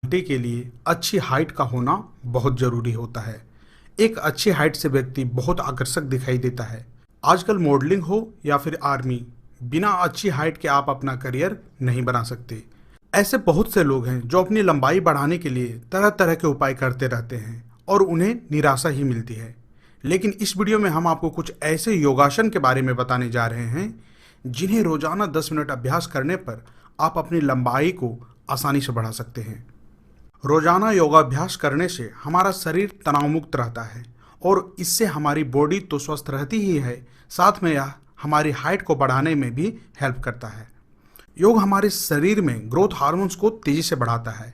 Personality के लिए अच्छी हाइट का होना बहुत ज़रूरी होता है। एक अच्छी हाइट से व्यक्ति बहुत आकर्षक दिखाई देता है। आजकल मॉडलिंग हो या फिर आर्मी, बिना अच्छी हाइट के आप अपना करियर नहीं बना सकते। ऐसे बहुत से लोग हैं जो अपनी लंबाई बढ़ाने के लिए तरह तरह के उपाय करते रहते हैं और उन्हें निराशा ही मिलती है। लेकिन इस वीडियो में हम आपको कुछ ऐसे योगासन के बारे में बताने जा रहे हैं जिन्हें रोजाना 10 मिनट अभ्यास करने पर आप अपनी लंबाई को आसानी से बढ़ा सकते हैं। रोजाना योगाभ्यास करने से हमारा शरीर तनाव मुक्त रहता है और इससे हमारी बॉडी तो स्वस्थ रहती ही है, साथ में यह हमारी हाइट को बढ़ाने में भी हेल्प करता है। योग हमारे शरीर में ग्रोथ हार्मोन्स को तेजी से बढ़ाता है।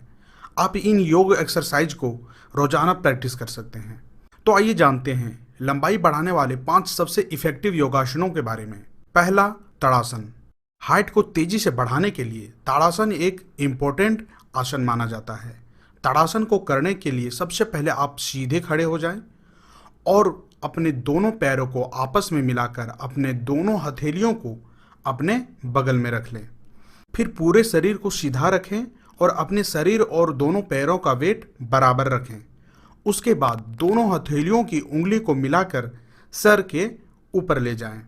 आप इन योग एक्सरसाइज को रोजाना प्रैक्टिस कर सकते हैं। तो आइए जानते हैं लंबाई बढ़ाने वाले 5 सबसे इफेक्टिव योगासनों के बारे में। पहला, ताड़ासन। हाइट को तेजी से बढ़ाने के लिए ताड़ासन एक इम्पोर्टेंट आसन माना जाता है। ताड़ासन को करने के लिए सबसे पहले आप सीधे खड़े हो जाएं और अपने दोनों पैरों को आपस में मिलाकर अपने दोनों हथेलियों को अपने बगल में रख लें। फिर पूरे शरीर को सीधा रखें और अपने शरीर और दोनों पैरों का वेट बराबर रखें। उसके बाद दोनों हथेलियों की उंगली को मिलाकर सर के ऊपर ले जाएं।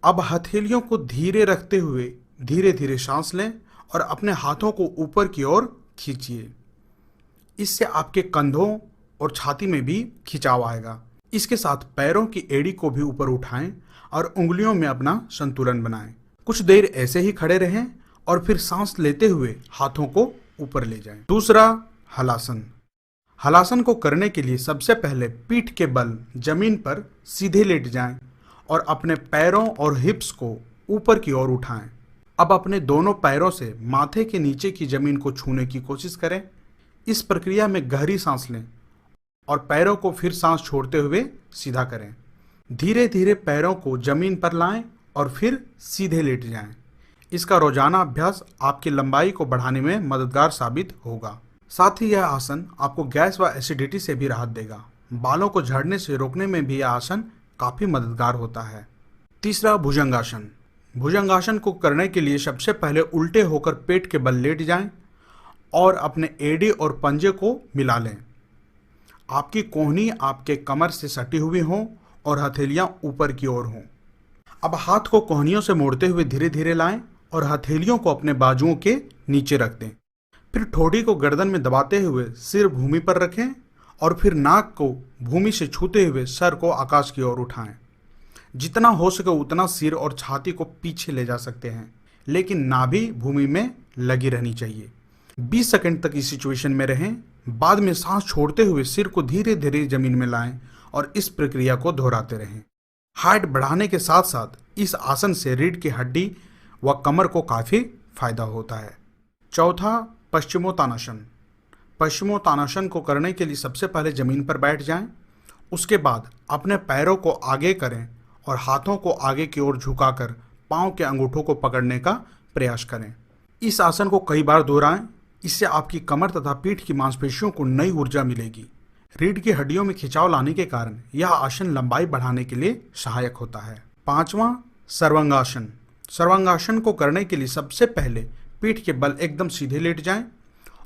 अब हथेलियों को धीरे रखते हुए धीरे धीरे सांस लें और अपने हाथों को ऊपर की ओर खींचिए। इससे आपके कंधों और छाती में भी खिंचाव आएगा। इसके साथ पैरों की एड़ी को भी ऊपर उठाएं और उंगलियों में अपना संतुलन बनाएं। कुछ देर ऐसे ही खड़े रहें और फिर सांस लेते हुए हाथों को ऊपर ले जाएं। दूसरा, हलासन। हलासन को करने के लिए सबसे पहले पीठ के बल जमीन पर सीधे लेट जाएं और अपने पैरों और हिप्स को ऊपर की ओर उठाएं। अब अपने दोनों पैरों से माथे के नीचे की जमीन को छूने की कोशिश करें। इस प्रक्रिया में गहरी सांस लें और पैरों को फिर सांस छोड़ते हुए सीधा करें। धीरे धीरे पैरों को जमीन पर लाएं और फिर सीधे लेट जाएं। इसका रोजाना अभ्यास आपकी लंबाई को बढ़ाने में मददगार साबित होगा। साथ ही यह आसन आपको गैस व एसिडिटी से भी राहत देगा। बालों को झड़ने से रोकने में भी यह आसन काफी मददगार होता है। तीसरा, भुजंगासन। भुजंगासन को करने के लिए सबसे पहले उल्टे होकर पेट के बल लेट जाएं और अपने एड़ी और पंजे को मिला लें। आपकी कोहनी आपके कमर से सटी हुई हो और हथेलियां ऊपर की ओर हों। अब हाथ को कोहनियों से मोड़ते हुए धीरे धीरे लाएं और हथेलियों को अपने बाजुओं के नीचे रख दें। फिर ठोड़ी को गर्दन में दबाते हुए सिर भूमि पर रखें और फिर नाक को भूमि से छूते हुए सर को आकाश की ओर उठाएं। जितना हो सके उतना सिर और छाती को पीछे ले जा सकते हैं, लेकिन नाभि भूमि में लगी रहनी चाहिए। 20 सेकंड तक इस सिचुएशन में रहें। बाद में सांस छोड़ते हुए सिर को धीरे धीरे जमीन में लाएं और इस प्रक्रिया को दोहराते रहें। हाइट बढ़ाने के साथ साथ इस आसन से रीढ़ की हड्डी व कमर को काफ़ी फायदा होता है। चौथा, पश्चिमोत्तानासन। पश्चिमोत्तानासन को करने के लिए सबसे पहले जमीन पर बैठ जाएं। उसके बाद अपने पैरों को आगे करें और हाथों को आगे की ओर झुकाकर पांव के अंगूठों को पकड़ने का प्रयास करें। इस आसन को कई बार दोहराएं। इससे आपकी कमर तथा पीठ की मांसपेशियों को नई ऊर्जा मिलेगी। रीढ़ की हड्डियों में खिंचाव लाने के कारण यह आसन लंबाई बढ़ाने के लिए सहायक होता है। पांचवा, सर्वांगासन। सर्वांगासन को करने के लिए सबसे पहले पीठ के बल एकदम सीधे लेट जाएं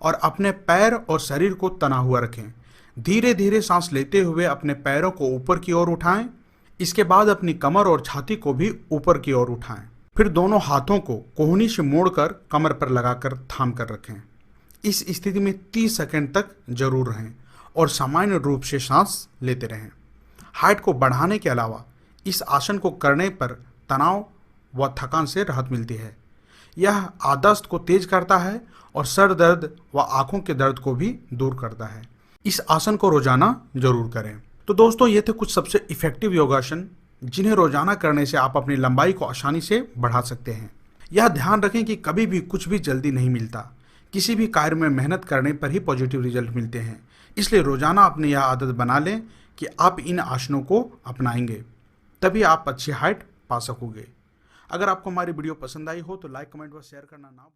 और अपने पैर और शरीर को तना हुआ रखें। धीरे धीरे सांस लेते हुए अपने पैरों को ऊपर की ओर उठाएं। इसके बाद अपनी कमर और छाती को भी ऊपर की ओर उठाएं। फिर दोनों हाथों को कोहनी से मोड़कर कमर पर लगाकर थाम कर रखें। इस स्थिति में 30 सेकंड तक जरूर रहें और सामान्य रूप से सांस लेते रहें। हाइट को बढ़ाने के अलावा इस आसन को करने पर तनाव व थकान से राहत मिलती है। यह याददाश्त को तेज करता है और सर दर्द व आंखों के दर्द को भी दूर करता है। इस आसन को रोजाना जरूर करें। तो दोस्तों, ये थे कुछ सबसे इफेक्टिव योगासन जिन्हें रोजाना करने से आप अपनी लंबाई को आसानी से बढ़ा सकते हैं। यह ध्यान रखें कि कभी भी कुछ भी जल्दी नहीं मिलता। किसी भी कार्य में मेहनत करने पर ही पॉजिटिव रिजल्ट मिलते हैं। इसलिए रोजाना अपनी यह आदत बना लें कि आप इन आसनों को अपनाएंगे, तभी आप अच्छी हाइट पा सकोगे। अगर आपको हमारी वीडियो पसंद आई हो तो लाइक, कमेंट व शेयर करना ना भूलें।